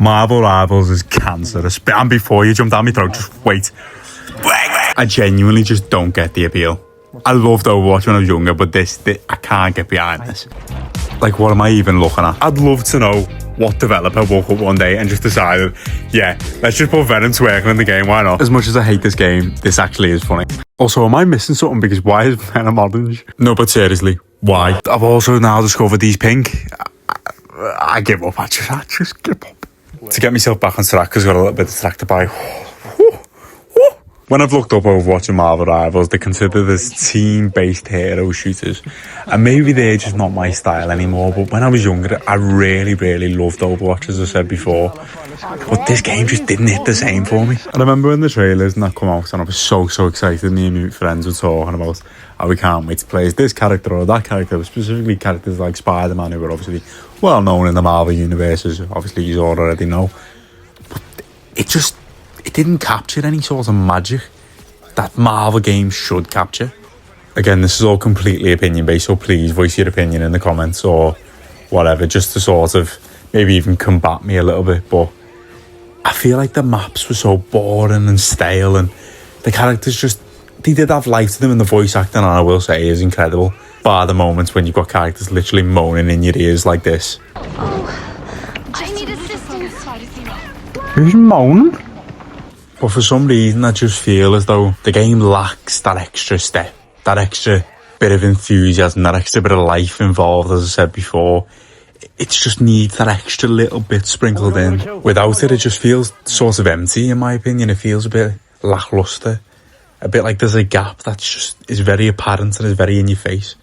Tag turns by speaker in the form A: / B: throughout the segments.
A: Marvel Rivals is cancerous. And before you jump down my throat, just wait. I genuinely just don't get the appeal. I loved Overwatch when I was younger, but this I can't get behind this. Like, what am I even looking at? I'd love to know what developer woke up one day and just decided, yeah, let's just put Venom to work in the game, why not? As much as I hate this game, this actually is funny. Also, am I missing something? Because why is Venom orange? No, but seriously, why? I've also now discovered he's pink. I give up. I just give up. To get myself back on track, because I got a little bit distracted by... When I've looked up Overwatch and Marvel Rivals, they consider this team-based hero shooters. And maybe they're just not my style anymore, but when I was younger, I really, really loved Overwatch, as I said before. But this game just didn't hit the same for me. I remember when the trailers and that come out, and I was so excited. Me and my friends were talking about how we can't wait to play as this character or that character, specifically characters like Spider-Man, who are obviously well known in the Marvel universe, as obviously you already know. But it didn't capture any sort of magic that Marvel games should capture. Again, this is all completely opinion based, so please voice your opinion in the comments or whatever, just to sort of maybe even combat me a little bit. But I feel like the maps were so boring and stale, and the characters they did have life to them, and the voice acting, and I will say, is incredible. Bar the moments when you've got characters literally moaning in your ears like this.
B: Oh, I need assistance.
A: Who's moaning? But for some reason, I just feel as though the game lacks that extra step, that extra bit of enthusiasm, that extra bit of life involved, as I said before. It just needs that extra little bit sprinkled in. Without it, it just feels sort of empty, in my opinion. It feels a bit lackluster. A bit like there's a gap is very apparent and is very in your face.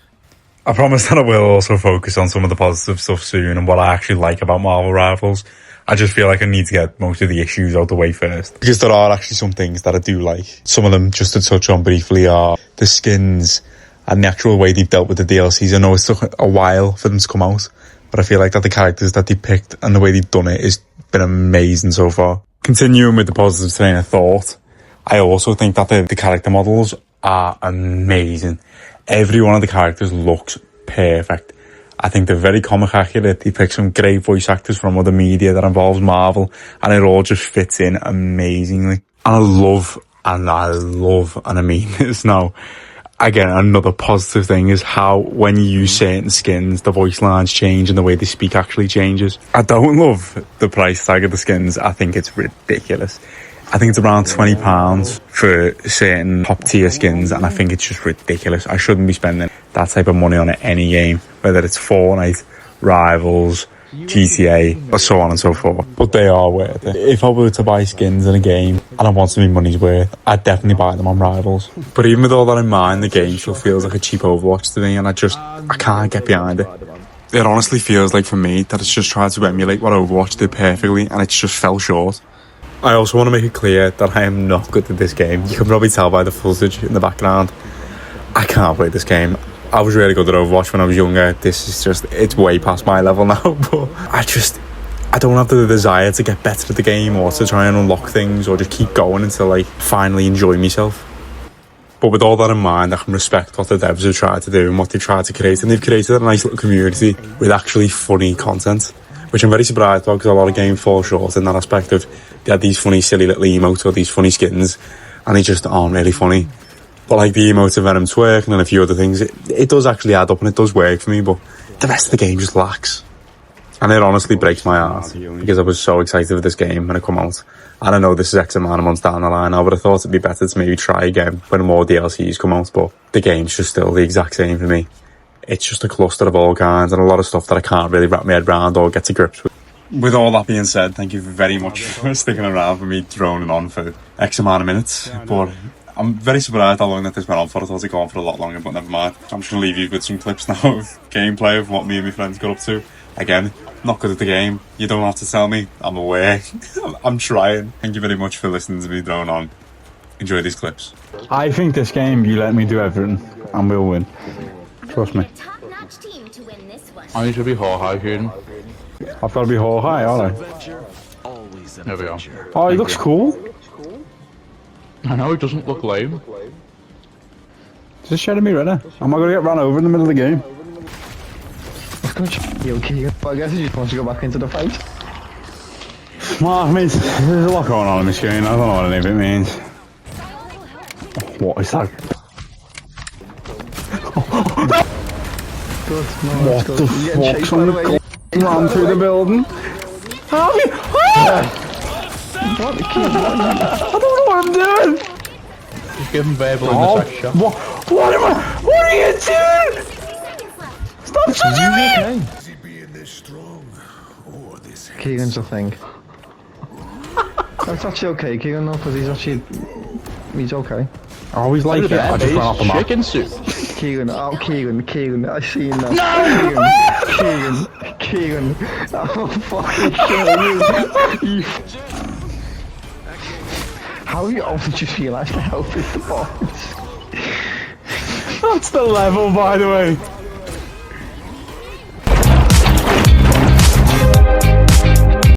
A: I promise that I will also focus on some of the positive stuff soon and what I actually like about Marvel Rivals. I just feel like I need to get most of the issues out the way first, because there are actually some things that I do like. Some of them, just to touch on briefly, are the skins and the actual way they've dealt with the DLCs. I know it took a while for them to come out, but I feel like that the characters that they picked and the way they've done it has been amazing so far. Continuing with the positive train of thought, I also think that the character models are amazing. Every one of the characters looks perfect. I think they're very comic accurate. They pick some great voice actors from other media that involves Marvel, and it all just fits in amazingly. And I love, and I mean this now, again, another positive thing is how when you use certain skins, the voice lines change and the way they speak actually changes. I don't love the price tag of the skins. I think it's ridiculous. I think it's around £20 for certain top tier skins, and I think it's just ridiculous. I shouldn't be spending that type of money on any game, whether it's Fortnite, Rivals, GTA, or so on and so forth. But they are worth it. If I were to buy skins in a game and I want to be money's worth, I'd definitely buy them on Rivals. But even with all that in mind, the game still feels like a cheap Overwatch to me, and I can't get behind it. It honestly feels like for me that it's just tried to emulate what Overwatch did perfectly, and it's just fell short. I also want to make it clear that I am not good at this game. You can probably tell by the footage in the background. I can't play this game. I was really good at Overwatch when I was younger. This is just, it's way past my level now. But I don't have the desire to get better at the game or to try and unlock things or just keep going until I finally enjoy myself. But with all that in mind, I can respect what the devs have tried to do and what they've tried to create. And they've created a nice little community with actually funny content, which I'm very surprised about, because a lot of games fall short in that aspect of they had these funny, silly little emotes or these funny skins, and they just aren't really funny. But like the emotes of Venom twerking and a few other things, it does actually add up and it does work for me, but the rest of the game just lacks. And it honestly breaks my heart, because I was so excited for this game when it come out. And I know this is X amount of months down the line. I would have thought it'd be better to maybe try again when more DLCs come out, but the game's just still the exact same for me. It's just a cluster of all kinds and a lot of stuff that I can't really wrap my head around or get to grips with. With all that being said, thank you very much for sticking around for me droning on for X amount of minutes. But I'm very surprised how long that this went on for. I thought it'd go on for a lot longer, but never mind. I'm just going to leave you with some clips now of gameplay of what me and my friends got up to. Again, not good at the game. You don't have to tell me. I'm aware. I'm trying. Thank you very much for listening to me drone on. Enjoy these clips.
C: I think this game, you let me do everything and we'll win. Trust me.
D: I need to be high, Goon.
C: I've got to be high, aren't I?
D: There we are.
C: Oh, he looks cool.
D: I know, it doesn't look lame.
C: Is this shitting me right now? Am I going to get run over in the middle of the game?
E: Yo, can you I guess he just wants to go back into the fight.
C: Mark, mate, there's a lot going on in the screen. I don't know what any of it means. What is that?
E: Good. No,
C: What
E: that's
C: the
E: good. You're getting
C: fuck?
E: chased, by the way.
C: Someone ran through the building. How you?
E: What the kid?
C: I don't know what I'm doing.
D: Just give him verbal in the second shot.
C: What are you doing? Stop touching me!
E: Keegan's a thing. That's actually okay, Keegan, no, because he's okay.
C: I always like it. I just ran off the map.
D: Chicken soup.
E: Keegan, I seen that. Keegan, I'm fucking killing you. How did you feel actually helping the boss?
C: That's the level, by the way.